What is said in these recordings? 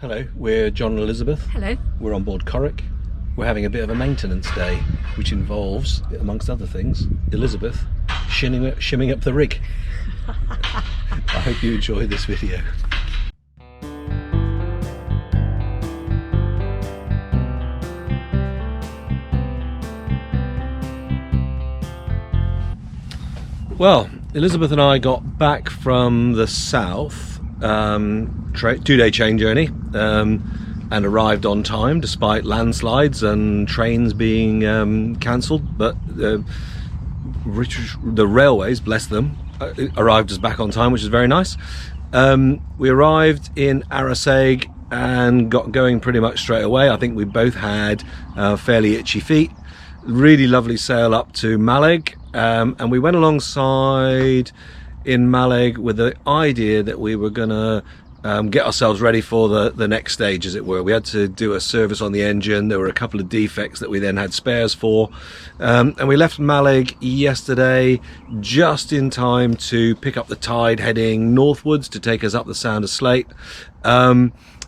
Hello, we're John and Elizabeth. Hello. We're on board Corrick. We're having a bit of a maintenance day, which involves, amongst other things, Elizabeth shimming up the rig. I hope you enjoy this video. Well, Elizabeth and I got back from the south, 2-day train journey, and arrived on time despite landslides and trains being cancelled. But the railways, bless them, arrived us back on time, which is very nice. We arrived in Arisaig and got going pretty much straight away. I think we both had fairly itchy feet. Really lovely sail up to Mallaig, and we went alongside in Mallaig with the idea that we were gonna get ourselves ready for the next stage, as it were. We had to do a service on the engine. There were a couple of defects that we then had spares for, and we left Mallaig yesterday just in time to pick up the tide heading northwards to take us up the Sound of Slate.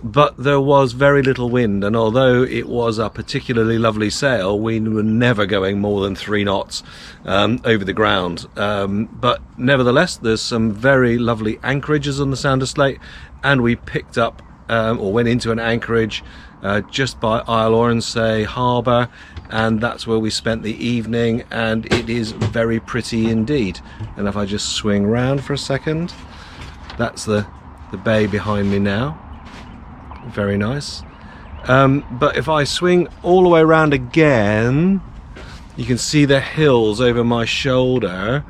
But there was very little wind, and although it was a particularly lovely sail, we were never going more than 3 knots over the ground. But nevertheless, there's some very lovely anchorages on the Sound of Slate, and we picked up or went into an anchorage just by Isle Oronsay Harbour, and that's where we spent the evening, and it is very pretty indeed. And if I just swing round for a second, that's the bay behind me now. Very nice. But if I swing all the way around again, you can see the hills over my shoulder.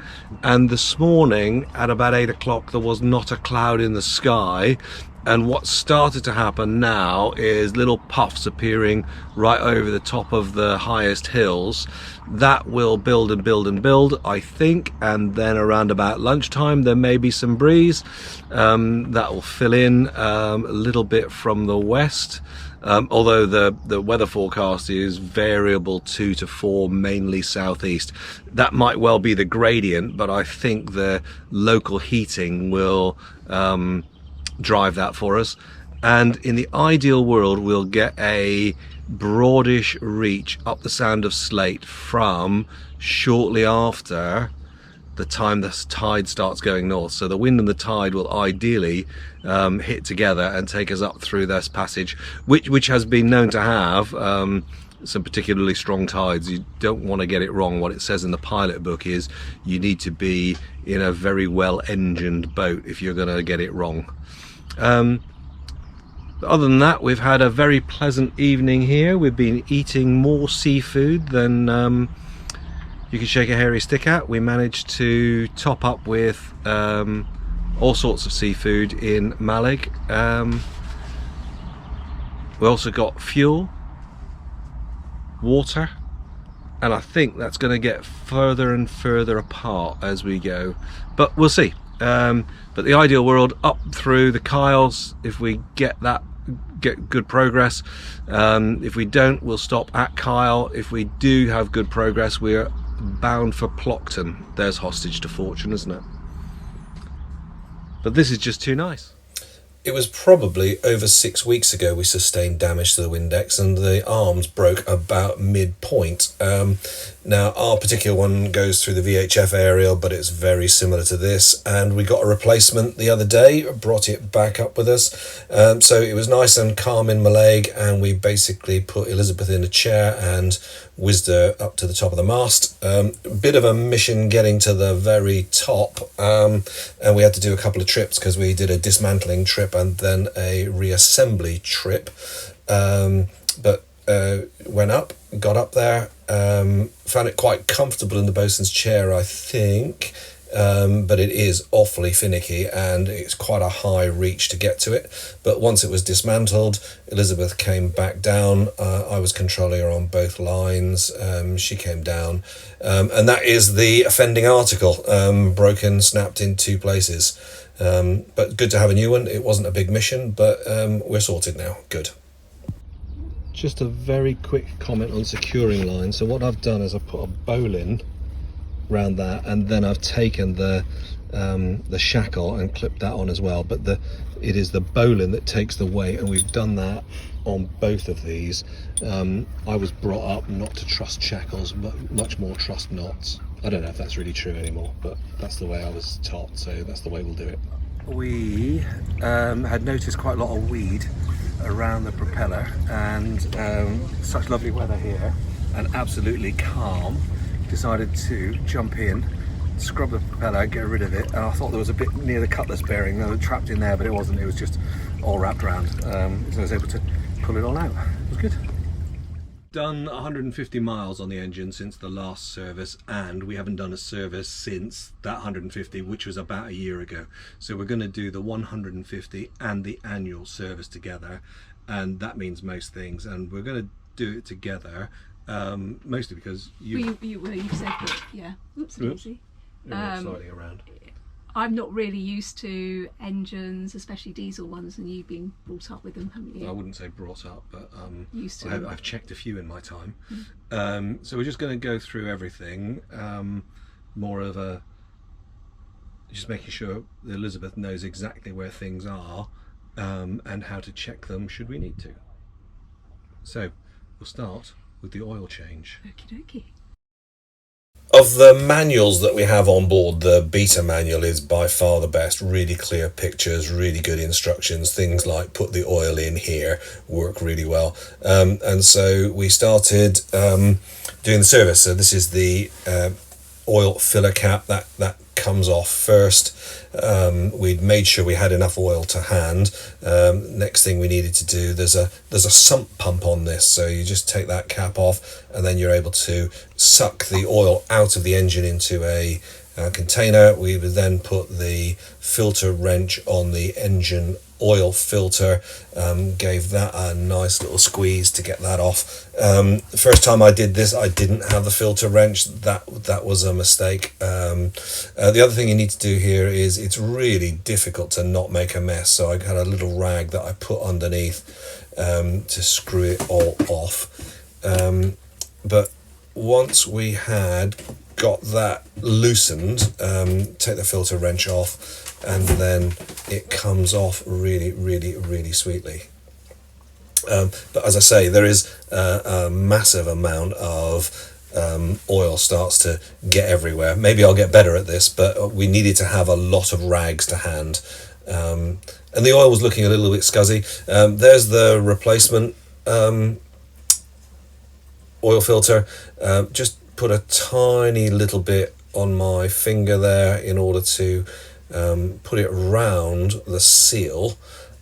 And this morning at about 8 o'clock there was not a cloud in the sky, and what started to happen now is little puffs appearing right over the top of the highest hills. That will build and build and build, I think, and then around about lunchtime there may be some breeze that will fill in a little bit from the west, although the weather forecast is variable 2 to 4, mainly southeast. That might well be the gradient, but I think the local heating will drive that for us. And in the ideal world we'll get a broadish reach up the Sound of Slate from shortly after the time the tide starts going north. So the wind and the tide will ideally hit together and take us up through this passage, which has been known to have some particularly strong tides. You don't want to get it wrong. What it says in the pilot book is you need to be in a very well engined boat if you're going to get it wrong. Other than that, we've had a very pleasant evening here. We've been eating more seafood than you can shake a hairy stick at. We managed to top up with all sorts of seafood in Mallaig. We also got fuel, water, and I think that's going to get further and further apart as we go, but we'll see. But the ideal world, up through the Kyles, if we get good progress. If we don't, we'll stop at Kyle. If we do have good progress, we're bound for Plockton. There's hostage to fortune, isn't it? But this is just too nice. It was probably over 6 weeks ago we sustained damage to the Windex, and the arms broke about midpoint. Now our particular one goes through the VHF aerial, but it's very similar to this, and we got a replacement the other day, brought it back up with us. So it was nice and calm in Mallaig, and we basically put Elizabeth in a chair and whizzed her up to the top of the mast. A bit of a mission getting to the very top, and we had to do a couple of trips because we did a dismantling trip and then a reassembly trip. But went up, got up there, found it quite comfortable in the bosun's chair, I think. But it is awfully finicky and it's quite a high reach to get to it. But once it was dismantled, Elizabeth came back down. I was controlling her on both lines. She came down, and that is the offending article, broken, snapped in 2 places. But good to have a new one. It wasn't a big mission, but we're sorted now. Good. Just a very quick comment on securing lines. So what I've done is I've put a bowline around that, and then I've taken the the shackle and clipped that on as well, but it is the bowline that takes the weight, and we've done that on both of these. I was brought up not to trust shackles, but much more trust knots. I don't know if that's really true anymore, but that's the way I was taught, so that's the way we'll do it. We had noticed quite a lot of weed around the propeller, and such lovely weather here and absolutely calm, decided to jump in, scrub the propeller, get rid of it, and I thought there was a bit near the cutlass bearing that was trapped in there, but it wasn't. It was just all wrapped around, so I was able to pull it all out. It was good. Done 150 miles on the engine since the last service, and we haven't done a service since that 150, which was about a year ago. So we're going to do the 150 and the annual service together, and that means most things, and we're going to do it together, mostly because you said that, yeah. Oops. Sliding around. I'm not really used to engines, especially diesel ones, and you've been brought up with them, haven't you? I wouldn't say brought up, but used to. I've checked a few in my time. So we're just going to go through everything, more of a just making sure that Elizabeth knows exactly where things are, and how to check them should we need to. So we'll start with the oil change. Okie dokie. Of the manuals that we have on board, the beta manual is by far the best. Really clear pictures, really good instructions. Things like put the oil in here work really well. And so we started doing the service. So this is the oil filler cap that comes off first. We'd made sure we had enough oil to hand. Next thing we needed to do, there's a sump pump on this, so you just take that cap off and then you're able to suck the oil out of the engine into a container. We would then put the filter wrench on the engine oil filter, gave that a nice little squeeze to get that off. The first time I did this, I didn't have the filter wrench. That was a mistake. The other thing you need to do here is it's really difficult to not make a mess, so I had a little rag that I put underneath to screw it all off. But once we had got that loosened, take the filter wrench off, and then it comes off really sweetly. But as I say, there is a massive amount of oil starts to get everywhere. Maybe I'll get better at this, but we needed to have a lot of rags to hand, and the oil was looking a little bit scuzzy. There's the replacement oil filter. Just put a tiny little bit on my finger there in order to put it round the seal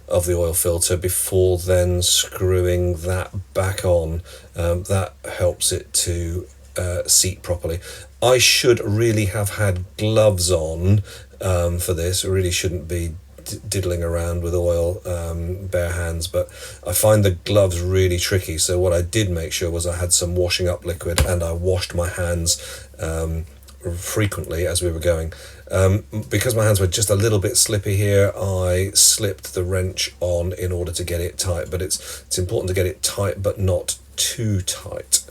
of the oil filter before then screwing that back on. That helps it to seat properly. I should really have had gloves on for this. I really shouldn't be diddling around with oil bare hands, but I find the gloves really tricky, so what I did make sure was I had some washing up liquid and I washed my hands frequently as we were going. Because my hands were just a little bit slippy here, I slipped the wrench on in order to get it tight, but it's important to get it tight but not too tight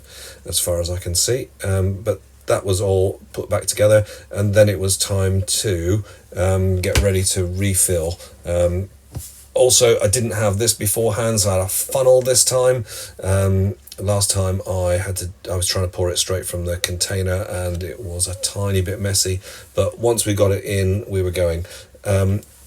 as far as I can see. But that was all put back together, and then it was time to get ready to refill. Also, I didn't have this beforehand, so I had a funnel this time. Last time I was trying to pour it straight from the container, and it was a tiny bit messy, but once we got it in, we were going.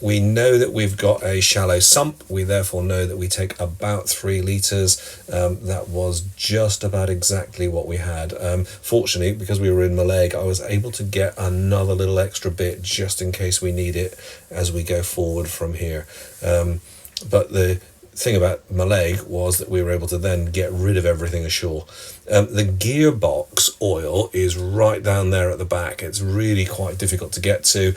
We know that we've got a shallow sump. We therefore know that we take about 3 litres. That was just about exactly what we had. Fortunately, because we were in Mallaig, I was able to get another little extra bit just in case we need it as we go forward from here. But the thing about Mallaig was that we were able to then get rid of everything ashore. The gearbox oil is right down there at the back. It's really quite difficult to get to.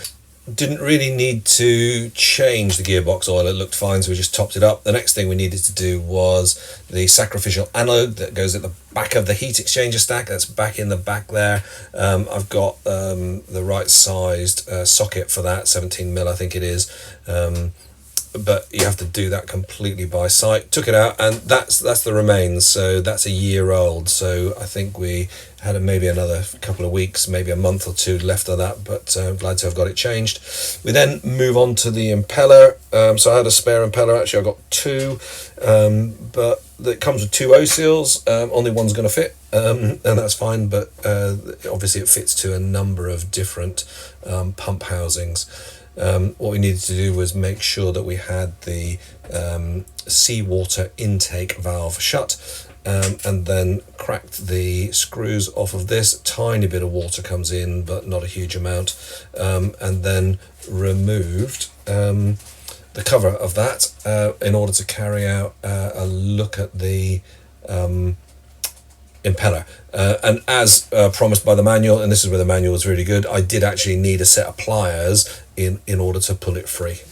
Didn't really need to change the gearbox oil, it looked fine, so we just topped it up. The next thing we needed to do was the sacrificial anode that goes at the back of the heat exchanger stack. That's back in the back there. I've got the right sized socket for that, 17mm I think it is. but you have to do that completely by sight. Took it out, and that's the remains. So that's a year old. So I think we had maybe another couple of weeks, maybe a month or two left of that, but I'm glad to have got it changed. We then move on to the impeller. So I had a spare impeller. Actually, I got two, but it comes with two O seals. Only one's going to fit, and that's fine. But obviously, it fits to a number of different pump housings. What we needed to do was make sure that we had the seawater intake valve shut, and then cracked the screws off of this. Tiny bit of water comes in, but not a huge amount, and then removed the cover of that in order to carry out a look at the impeller, and as promised by the manual, and this is where the manual was really good, I did actually need a set of pliers in order to pull it free.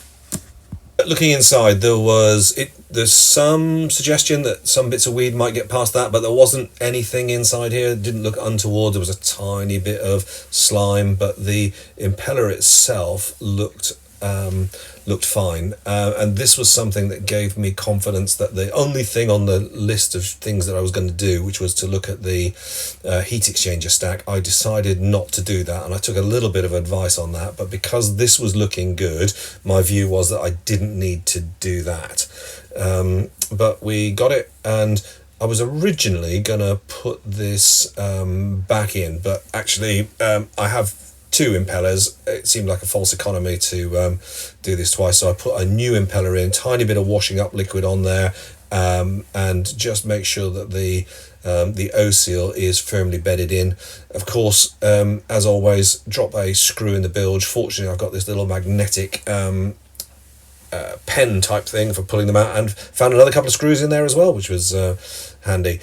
Looking inside, there's some suggestion that some bits of weed might get past that, but there wasn't anything inside here. It didn't look untoward. There was a tiny bit of slime, but the impeller itself looked fine, and this was something that gave me confidence that the only thing on the list of things that I was going to do, which was to look at the heat exchanger stack, I decided not to do that, and I took a little bit of advice on that. But because this was looking good, my view was that I didn't need to do that. But we got it, and I was originally going to put this back in, but actually I have two impellers. It seemed like a false economy to do this twice, so I put a new impeller in, tiny bit of washing up liquid on there, and just make sure that the O seal is firmly bedded in. Of course, as always, drop a screw in the bilge. Fortunately, I've got this little magnetic pen type thing for pulling them out, and found another couple of screws in there as well, which was handy.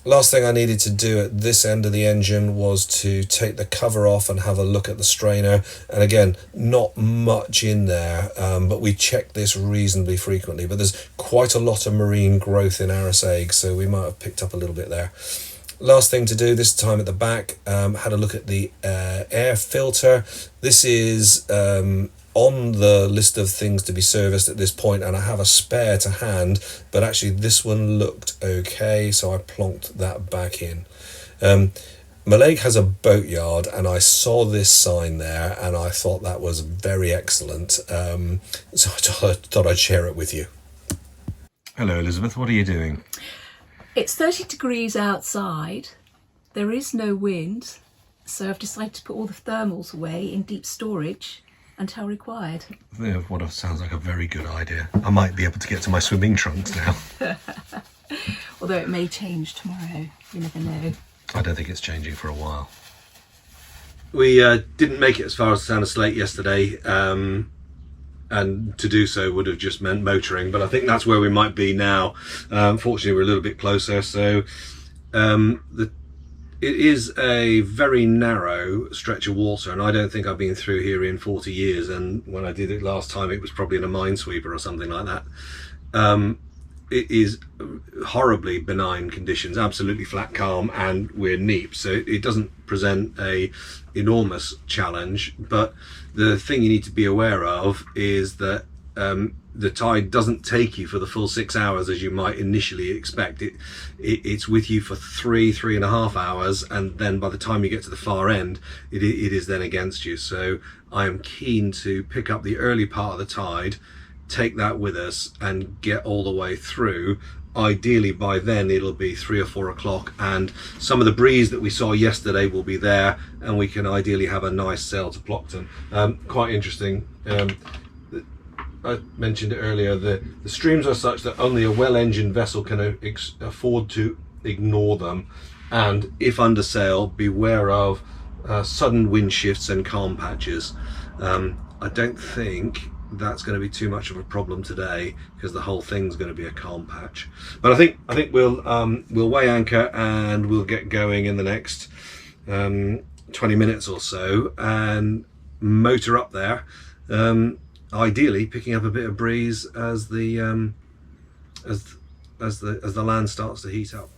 Last thing I needed to do at this end of the engine was to take the cover off and have a look at the strainer. And again, not much in there, but we check this reasonably frequently. But there's quite a lot of marine growth in Arisaig, so we might have picked up a little bit there. Last thing to do, this time at the back, had a look at the air filter. This is on the list of things to be serviced at this point, and I have a spare to hand, but actually this one looked okay, so I plonked that back in. Mallaig has a boatyard, and I saw this sign there and I thought that was very excellent, so I thought I'd share it with you. Hello Elizabeth, what are you doing? It's 30 degrees outside, there is no wind, so I've decided to put all the thermals away in deep storage until required. Yeah, what sounds like a very good idea. I might be able to get to my swimming trunks now. Although it may change tomorrow, you never know. I don't think it's changing for a while. We didn't make it as far as Sand Slate yesterday, and to do so would have just meant motoring, but I think that's where we might be now. Fortunately, we're a little bit closer, so it is a very narrow stretch of water, and I don't think I've been through here in 40 years, and when I did it last time it was probably in a minesweeper or something like that. It is horribly benign conditions, absolutely flat calm, and we're neap, so it doesn't present a enormous challenge. But the thing you need to be aware of is that the tide doesn't take you for the full 6 hours as you might initially expect. It's with you for 3.5 hours, and then by the time you get to the far end, it is then against you. So I am keen to pick up the early part of the tide, take that with us, and get all the way through. Ideally by then it'll be 3 or 4 o'clock, and some of the breeze that we saw yesterday will be there, and we can ideally have a nice sail to Plockton. Quite interesting. I mentioned it earlier, the streams are such that only a well-engined vessel can afford to ignore them, and if under sail, beware of sudden wind shifts and calm patches. I don't think that's going to be too much of a problem today, because the whole thing's going to be a calm patch. But I think we'll weigh anchor and we'll get going in the next 20 minutes or so and motor up there. Ideally picking up a bit of breeze as the land starts to heat up.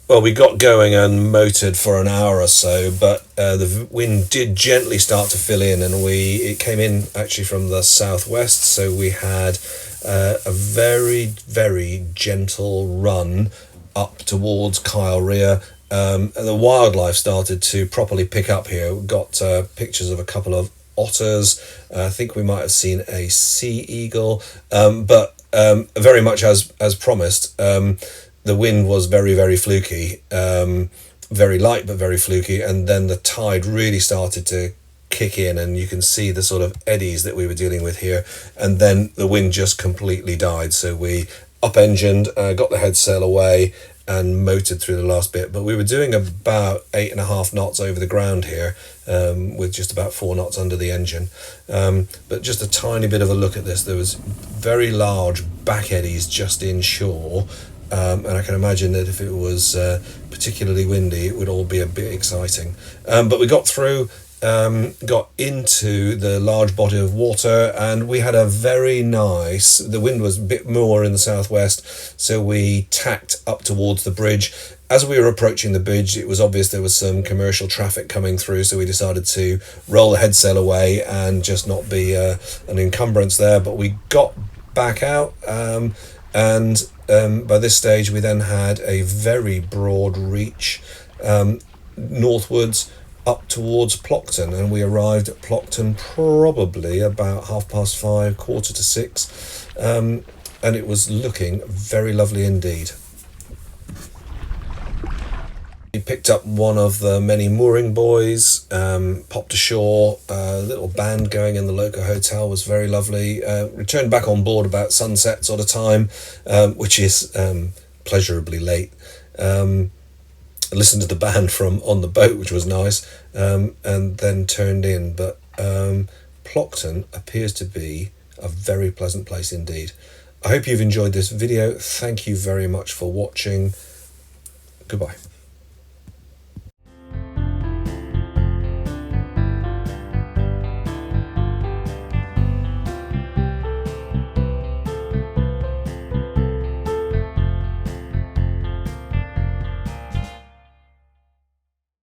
Well, we got going and motored for an hour or so, but the wind did gently start to fill in, and it came in actually from the southwest. So we had a very, very gentle run up towards Kyle, and the wildlife started to properly pick up here. We got pictures of a couple of otters. I think we might have seen a sea eagle, but very much as promised. The wind was very, very fluky, very light but very fluky, and then the tide really started to kick in, and you can see the sort of eddies that we were dealing with here, and then the wind just completely died. So we up-engined, got the head sail away, and motored through the last bit, but we were doing about 8.5 knots over the ground here, with just about 4 knots under the engine. But just a tiny bit of a look at this, there was very large back eddies just inshore, and I can imagine that if it was particularly windy, it would all be a bit exciting. But we got through, got into the large body of water, and we had a very nice, the wind was a bit more in the southwest, so we tacked up towards the bridge. As we were approaching the bridge, it was obvious there was some commercial traffic coming through, so we decided to roll the head sail away and just not be an encumbrance there. But we got back out, and by this stage we then had a very broad reach northwards up towards Plockton, and we arrived at Plockton probably about 5:30, 5:45, and it was looking very lovely indeed. We picked up one of the many mooring buoys, popped ashore, a little band going in the local hotel was very lovely, returned back on board about sunset sort of time, which is pleasurably late. Listened to the band from on the boat, which was nice, and then turned in. But Plockton appears to be a very pleasant place indeed. I hope you've enjoyed this video. Thank you very much for watching. Goodbye.